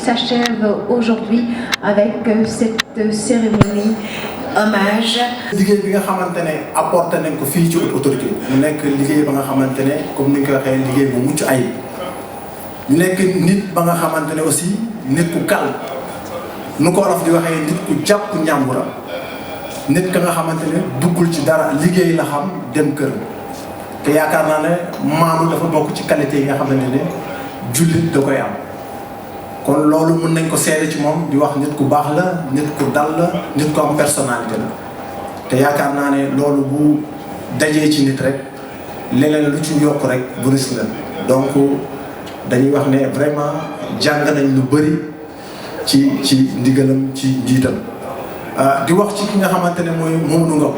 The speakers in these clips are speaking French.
s'achève aujourd'hui avec cette cérémonie hommage. liggéey bi nga xamante ne apporté nañ ko fii ci autorité mu nekk liggéey ba nga xamante ne comme ni nga ko waxee liggéey bu mucc ayib ñu nekk nit ba nga xamante ne aussi nit ku kal nu ko Wolof di waxee nit ku jàpp ñàmbura nit ka nga xamante ne duggul ci dara liggéey la xam dem kër te yaakaar naa ne maanu dafa bokk ci qualité yi nga xamante ne jullit da koy am kon loolu mën nañ ko seede ci moom di wax nit ku baax la nit ku dal la nit ku am personnalité la te yaakaar naa ne loolu bu dajee ci nit rek leneen lu ci yokk rek bu risque la donc dañuy wax ne vraiment jàng nañ lu bëri ci ndigalam ci njiitam di wax ci ki nga xamante ne mooy Mamadou Ngom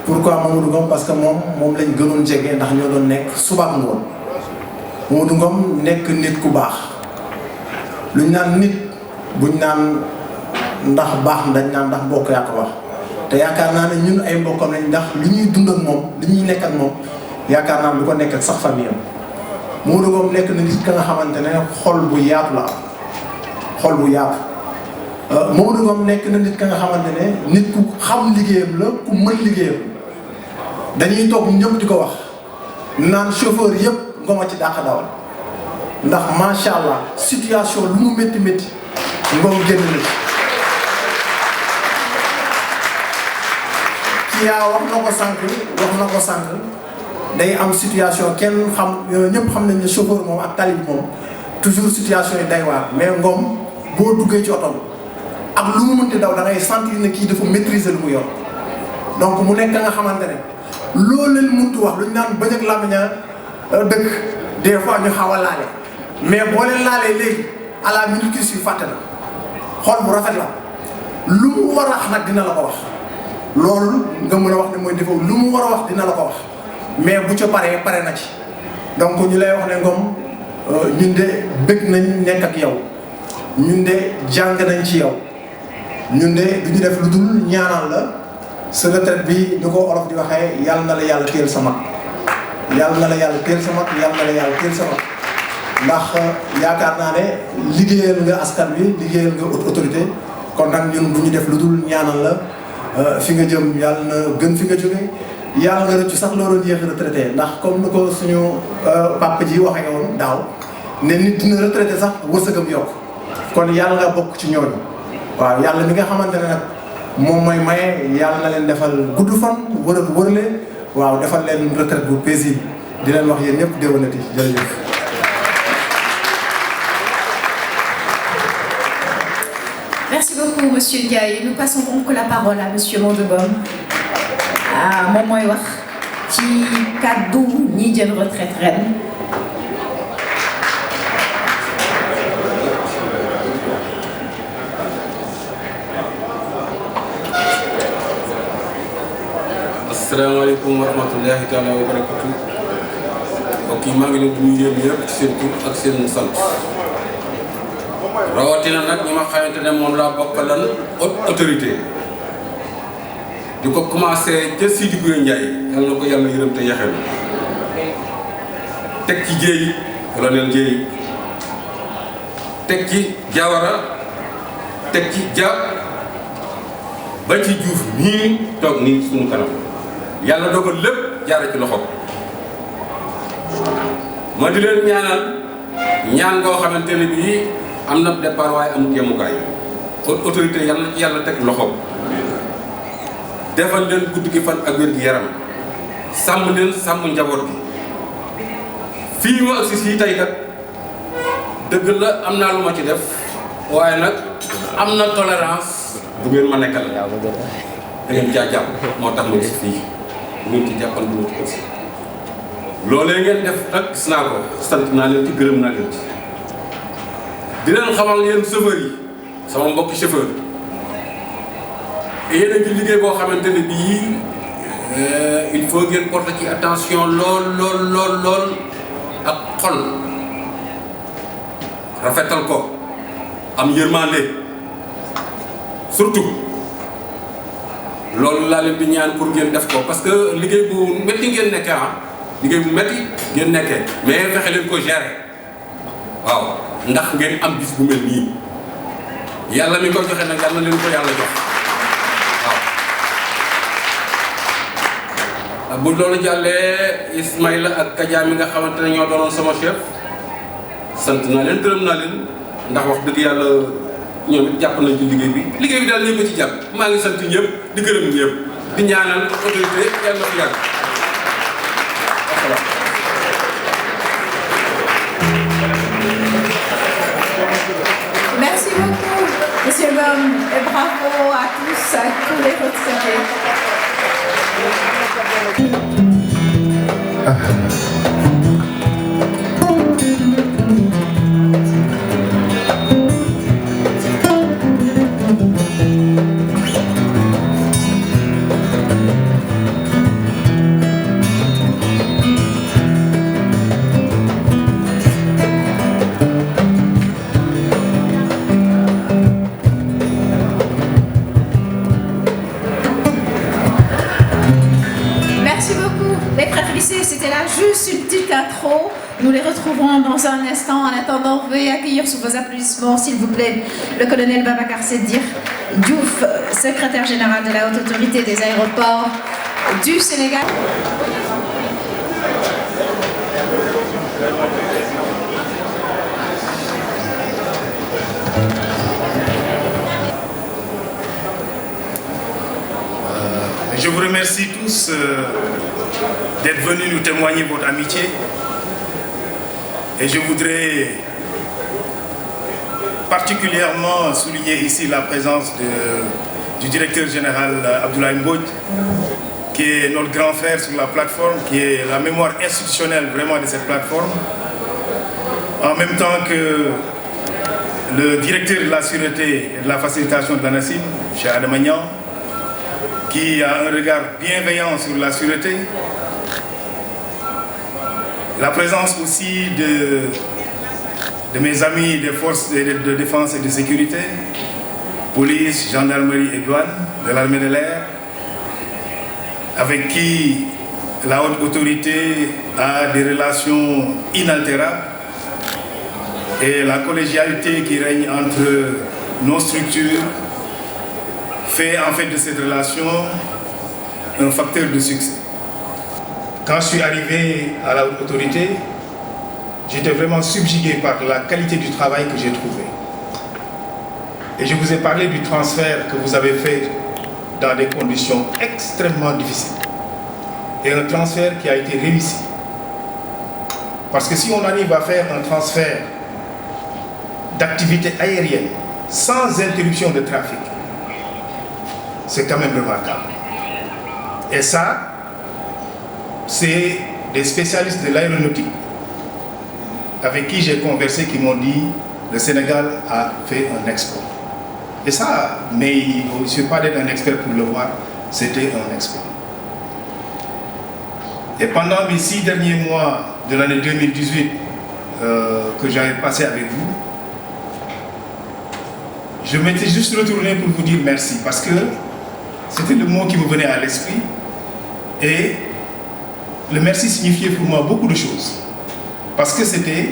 pourquoi Mamadou Ngom parce que moom lañ gënoon jege ndax ñoo doon nekk suba ak ngoon Mamadou Ngom nekk nit ku baax luñ naan nit buñ naan ndax baax dañ naan ndax mbokk yaa ko wax te yaakaar naa ne ñun ay mbokkam lañ ndax li ñuy dund ak moom li ñuy nekk ak moom yaakaar naa lu ko nekk ak sax famille am Modou Ngom nekk na nit ka nga xamante ne xol bu yaatu la xol bu yaatu Modou Ngom nekk na nit ka nga xamante ne nit ku xam liggéeyam la ku mën liggéeyam dañuy toog ñëpp di ko wax naan chauffeur yëpp Ngom a ci dàq dawal ndax macha allah situation lu mu métti métti Ngom génn na ci yaa wax na ko sànq day am situation kenn xam ñëpp xam nañ ne chauffeur moom ak tali bi moom toujours situation yi day waar mais Ngom boo duggee ci oto ak lu mu mënti daw da ngay sentir ne kii dafa maîtriser lu mu yor donc mu nekk nga xamante ne loolu leen mëntu wax lu ñu naan bëñ ak làmmiñ dëkk des fois ñu xaw a laale mais boo leen laalee léegi à la minute qui suit fàtte na xol bu rafet la lu mu war a wax nag dina la ko wax loolu nga mën a wax ne mooy défaut lu mu war a wax dina la ko wax mais bu ca paree pare na ci donc ñu lay wax ne Ngom ñun de bëgg nañ nekk ak yow ñun de jàng nañ ci yow ñun de du ñu def lu dul ñaanal la sa retraite bi ni ko olof di waxee yàlla na la yàlla téel sa mag yàlla na la yàlla téel sa mag yàlla na la yàlla téel sa mag ndax yaakaar naa ne liggéeyal nga askan bi liggéeyal nga autorité kon nag ñun du ñu def lu dul ñaanal la fi nga jëm yàlla na gën fi nga jóge yàlla nga rëccu sax loo doon yéex retraité ndax comme ni ko suñu papa ji waxee woon daaw ne nit dina retraité sax wërsëgam yokk kon yàlla nga bokk ci ñooñu waaw yàlla mi nga xamante ne nag moom mooy maye yàlla na leen defal gudd fan wër ak wërle waaw defal leen retraite bu paisible di leen wax yéen ñëpp déwénati jërëjëf. Merci beaucoup, Monsieur Ndiaye. Nous passons donc la parole à Monsieur Modou Ngom. moom mooy wax ci kàddu ñi jël retraite ren. asalaamaaleykum wa rahmatullahi taala wa barakatu. mbokk yi maa ngi leen di nuyu yéen ñëpp ci seen tur ak seen sant. rawatina nag ñi ma xamante ne moom laa bokkalan autorité. di ko commencé ca Sidi Guré Ndiaye yàlla na ko yàlla yërëm te yaxel teg ci Jéey colonel Jéey teg ci Jawara teg ci Dia ba ci Diouf nii toog nii suñu kanam yàlla dogal lépp jaare ci loxo ma di leen ñaanal ñaan ngoo xamante ne bii am na départ waaye amul yemukaay autorité yàlla ci yàlla teg loxo defal leen gudd gi fan ak wér gi yaram sàmm leen sàmm njaboot gi fii ma agsi fii tey kat dëgg la am naa lu ma ci def waaye nag am na tolérance bu ngeen ma nekkal da ngeen caa jàpp moo tax ma gis fii bu ngeen ci jàppal bu ngeen ci loolee ngeen def nag gis naa ko sant naa leen ci gërëm naa leen ci di leen xamal yéen chauffeur yi sama mbokki chauffeur yéen a ngi liggéey boo xamante ne bii il faut ngeen porter ci attention lool ak xol rafetal ko am yërmande surtout loolu laa leen di ñaan pour ngeen def ko parce que liggéey bu métti ngeen nekkee liggéey bu métti ngeen nekkee mais fexe leen ko gérer waaw ndax ngeen am bis bu mel nii yàlla mi ko joxe nag yàlla leen ko yàlla jox. bu loolu jàllee Ismaïla ak Kaja mi nga xamante ne ñoo doonoon sama chef sant naa leen gërëm naa leen ndax wax dëgg yàlla ñoom it jàpp nañ ci liggéey bi daal ñëpp ci jàpp maa ngi sant ñëpp di gërëm ñëpp di ñaanal autorité yàlla fi yàgg Merci beaucoup, Monsieur Ngom, et bravo à tous les retraités. beaucoup. Les frères lycées, c'était là juste une petite intro. Nous les retrouverons dans un instant. En attendant, veuillez accueillir sous vos applaudissements, s'il vous plaît, le colonel Babacar Seddir Diouf, secrétaire général de la Haute Autorité des Aéroports du Sénégal. Je vous remercie tous d'être venus nous témoigner votre amitié. Et je voudrais particulièrement souligner ici la présence du directeur général Abdoulaye Mbodj, qui est notre grand frère sur la plateforme, qui est la mémoire institutionnelle vraiment de cette plateforme. En même temps que le directeur de la sûreté et de la facilitation de l'ANACIM, M. Adamagnan, qui a un regard bienveillant sur la sûreté. La présence aussi de mes amis des forces de défense et de sécurité, police, gendarmerie et douane, de l'armée de l'air, avec qui la haute autorité a des relations inaltérables, et la collégialité qui règne entre nos structures fait en fait de cette relation un facteur de succès. Quand je suis arrivé à la haute autorité, j'étais vraiment subjugué par la qualité du travail que j'ai trouvé. Et je vous ai parlé du transfert que vous avez fait dans des conditions extrêmement difficiles. Et un transfert qui a été réussi. Parce que si on arrive à faire un transfert d'activité aérienne sans interruption de trafic, c'est quand même remarquable. Et ça, c'est des spécialistes de l'aéronautique avec qui j'ai conversé qui m'ont dit le Sénégal a fait un exploit. Et ça, mais il ne suffit pas d'être un expert pour le voir, c'était un exploit. Et pendant mes 6 derniers mois de l'année 2018 que j'avais passé avec vous, je m'étais juste retourné pour vous dire merci parce que c'était le mot qui me venait à l'esprit et le merci signifiait pour moi beaucoup de choses. Parce que c'était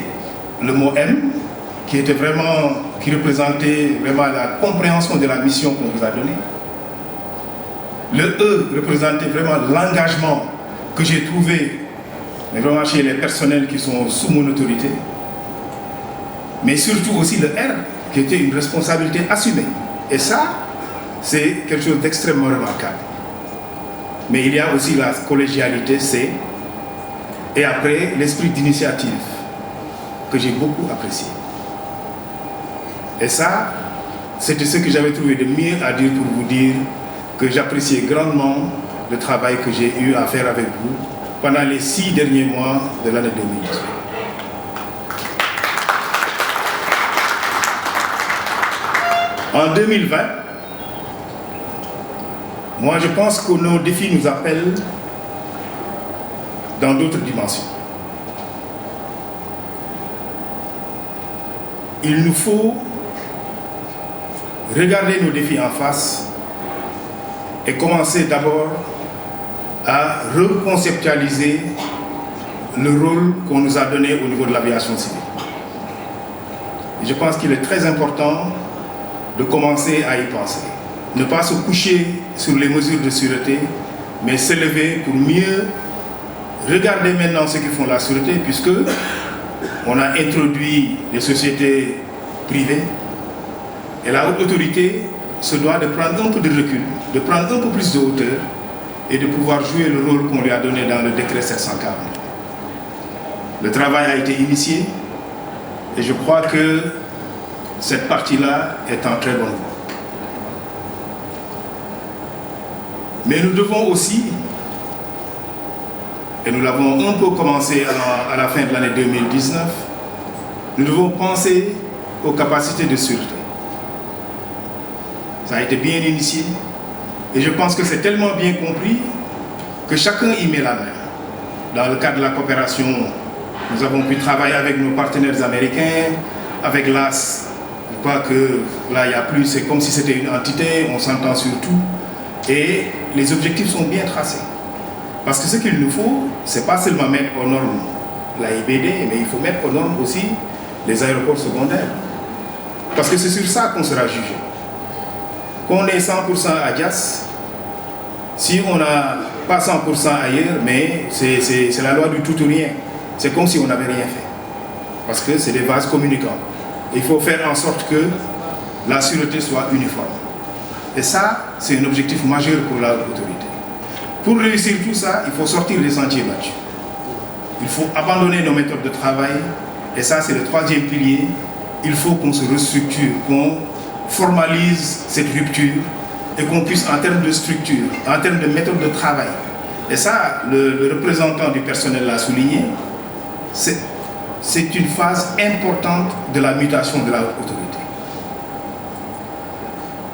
le mot M qui représentait vraiment la compréhension de la mission qu'on vous a donnée. Le E représentait vraiment l'engagement que j'ai trouvé mais vraiment chez les personnels qui sont sous mon autorité. Mais surtout aussi le R qui était une responsabilité assumée. Et ça, c'est quelque chose d'extrêmement remarquable. Mais il y a aussi la collégialité, C, et après l'esprit d'initiative, que j'ai beaucoup apprécié. Et ça, c'était ce que j'avais trouvé de mieux à dire pour vous dire que j'appréciais grandement le travail que j'ai eu à faire avec vous pendant les 6 derniers mois de l'année 2018. En 2020, moi je pense que nos défis nous appellent dans d'autres dimensions. Il nous faut regarder nos défis en face et commencer d'abord à reconceptualiser le rôle qu'on nous a donné au niveau de l'aviation civile. Et je pense qu'il est très important de commencer à y penser. Ne pas se coucher sur les mesures de sûreté, mais se lever pour mieux regarder maintenant ceux qui font la sûreté, puisque on a introduit des sociétés privées et la haute autorité se doit de prendre un peu de recul, de prendre un peu plus de hauteur et de pouvoir jouer le rôle qu'on lui a donné dans le décret 740. Le travail a été initié et je crois que cette partie-là est en très bonne voie. Mais nous devons aussi, et nous l'avons un peu commencé à la fin de l'année 2019, nous devons penser aux capacités de sûreté. Ça a été bien initié et je pense que c'est tellement bien compris que chacun y met la main. Dans le cadre de la coopération, nous avons pu travailler avec nos partenaires américains, avec l'AS. Je crois que là, il n'y a plus, c'est comme si c'était une entité, on s'entend sur tout. Et les objectifs sont bien tracés. Parce que ce qu'il nous faut, c'est pas seulement mettre aux normes la IBD, mais il faut mettre aux normes aussi les aéroports secondaires. Parce que c'est sur ça qu'on sera jugé. Qu'on est 100% à Dias, si on n'a pas 100% ailleurs, mais c'est la loi du tout ou rien. C'est comme si on n'avait rien fait. Parce que c'est des vases communicants. Il faut faire en sorte que la sûreté soit uniforme. Et ça, c'est un objectif majeur pour l'autorité. Pour réussir tout ça, il faut sortir des sentiers battus. Il faut abandonner nos méthodes de travail. Et ça, c'est le troisième pilier. Il faut qu'on se restructure, qu'on formalise cette rupture et qu'on puisse, en termes de structure, en termes de méthode de travail, et ça, le représentant du personnel l'a souligné, c'est une phase importante de la mutation de la haute autorité.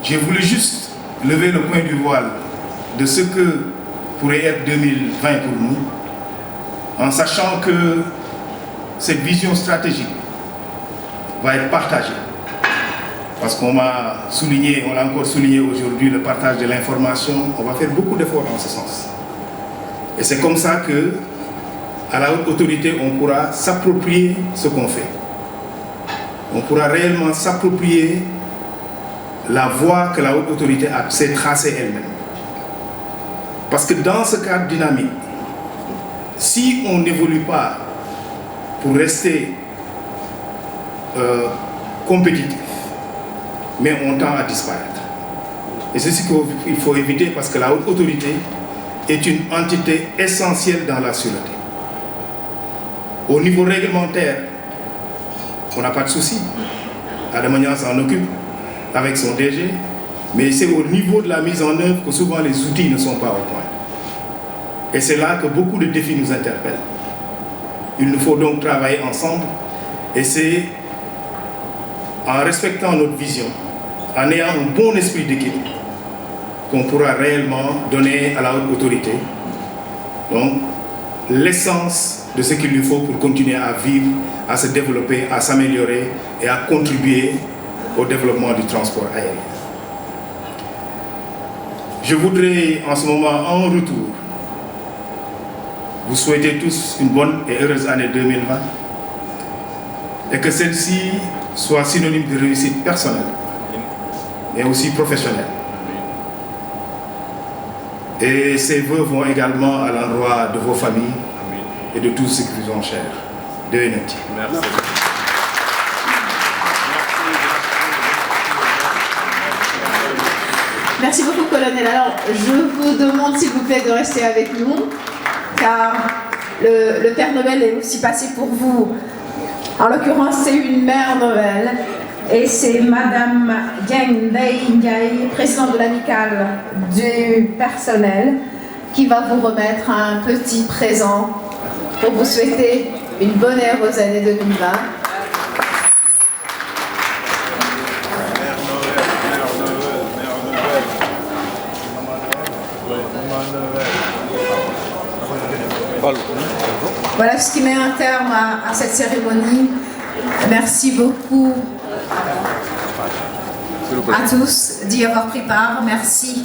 J'ai voulu juste lever le point du voile de ce que pourrait être 2020 pour nous, en sachant que cette vision stratégique va être partagée. Parce qu'on m'a souligné, on l'a encore souligné aujourd'hui, le partage de l'information, on va faire beaucoup d'efforts dans ce sens. Et c'est comme ça que, à la haute autorité, on pourra s'approprier ce qu'on fait. On pourra réellement s'approprier la voie que la haute autorité s'est tracée elle-même. Parce que dans ce cadre dynamique, si on n'évolue pas pour rester compétitif, mais on tend à disparaître. Et c'est ce qu'il faut éviter parce que la haute autorité est une entité essentielle dans la sûreté. Au niveau réglementaire, on n'a pas de souci. Adamania s'en occupe avec son DG, mais c'est au niveau de la mise en œuvre que souvent les outils ne sont pas au point. Et c'est là que beaucoup de défis nous interpellent. Il nous faut donc travailler ensemble et c'est en respectant notre vision, en ayant un bon esprit d'équipe, qu'on pourra réellement donner à la haute autorité donc l'essence de ce qu'il lui faut pour continuer à vivre, à se développer, à s'améliorer et à contribuer au développement du transport aérien. Je voudrais en ce moment, en retour, vous souhaiter tous une bonne et heureuse année 2020 et que celle-ci soit synonyme de réussite personnelle mais aussi professionnelle. Et ces vœux vont également à l'endroit de vos familles et de tous ceux qui vous sont chers. De Merci. Merci beaucoup, colonel. Alors, je vous demande s'il vous plaît de rester avec nous, car le Père Noël est aussi passé pour vous. En l'occurrence, c'est une Mère Noël, et c'est Madame Dieng Ndiaye, présidente de l'amicale du personnel, qui va vous remettre un petit présent pour vous souhaiter une bonne et heureuse année 2020. Voilà ce qui met un terme à cette cérémonie. Merci beaucoup à tous d'y avoir pris part. Merci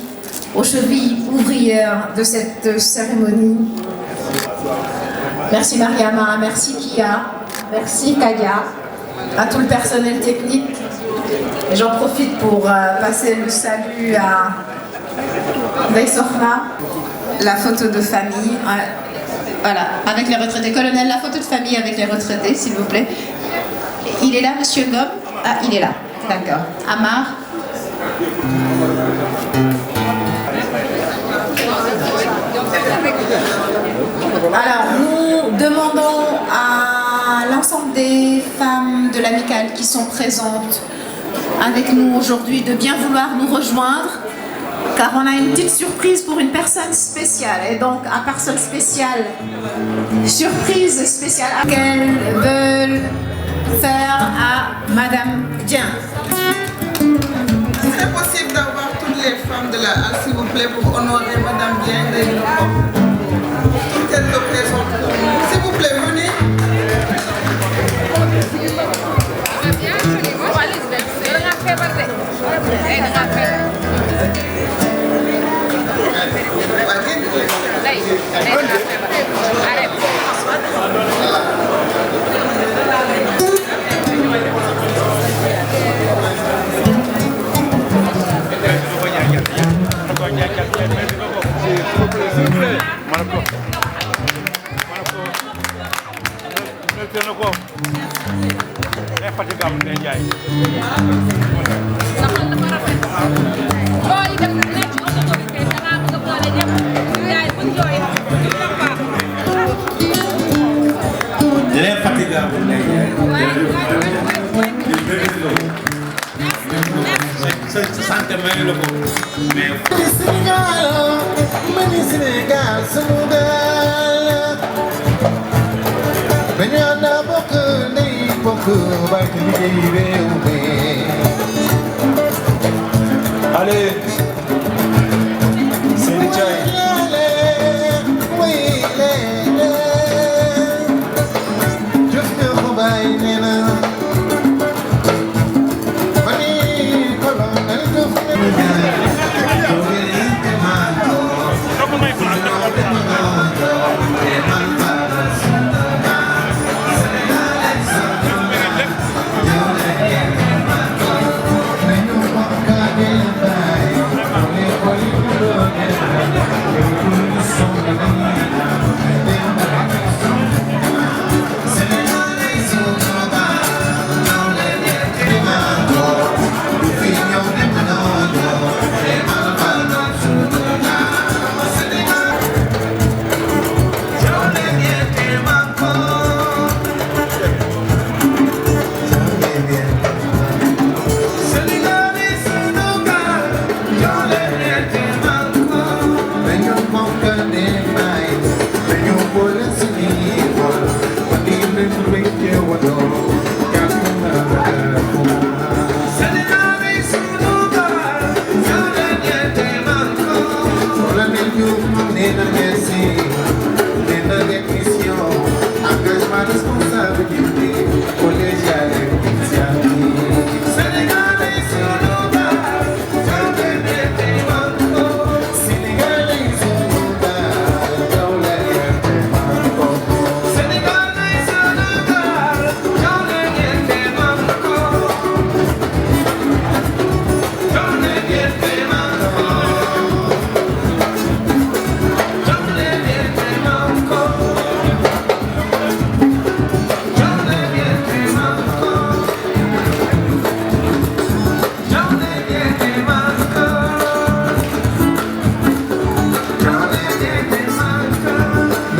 aux chevilles ouvrières de cette cérémonie. Merci Mariama, merci Kia, merci Kaya, à tout le personnel technique. J'en profite pour passer le salut à Daisorna, la photo de famille. Voilà, avec les retraités. Colonel, la photo de famille avec les retraités, s'il vous plaît. Il est là, monsieur Ngom? Ah, il est là. D'accord. Amar. Alors, nous demandons à l'ensemble des femmes de l'amicale qui sont présentes avec nous aujourd'hui de bien vouloir nous rejoindre, car on a une petite surprise pour une personne spéciale. Et donc, à personne spéciale, surprise spéciale qu'elles veulent faire à Madame Dieng. C'est possible d'avoir toutes les femmes de la halle, s'il vous plaît, pour honorer Madame Dieng. Toutes elles représentent pour nous. S'il vous plaît, venez. mérité na ko infatigable Ndeye Ndiaye. L'infatigable Ndeye Ndiaye. sa santé may la ko mais. Sénégal sunu gaal dañu ànd bokk ndey bokk baay te liggéey réew mi. Allez Seydi Thiaye. jëf nga ko bàyyi nee na ma ni colonel jëf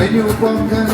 When you walk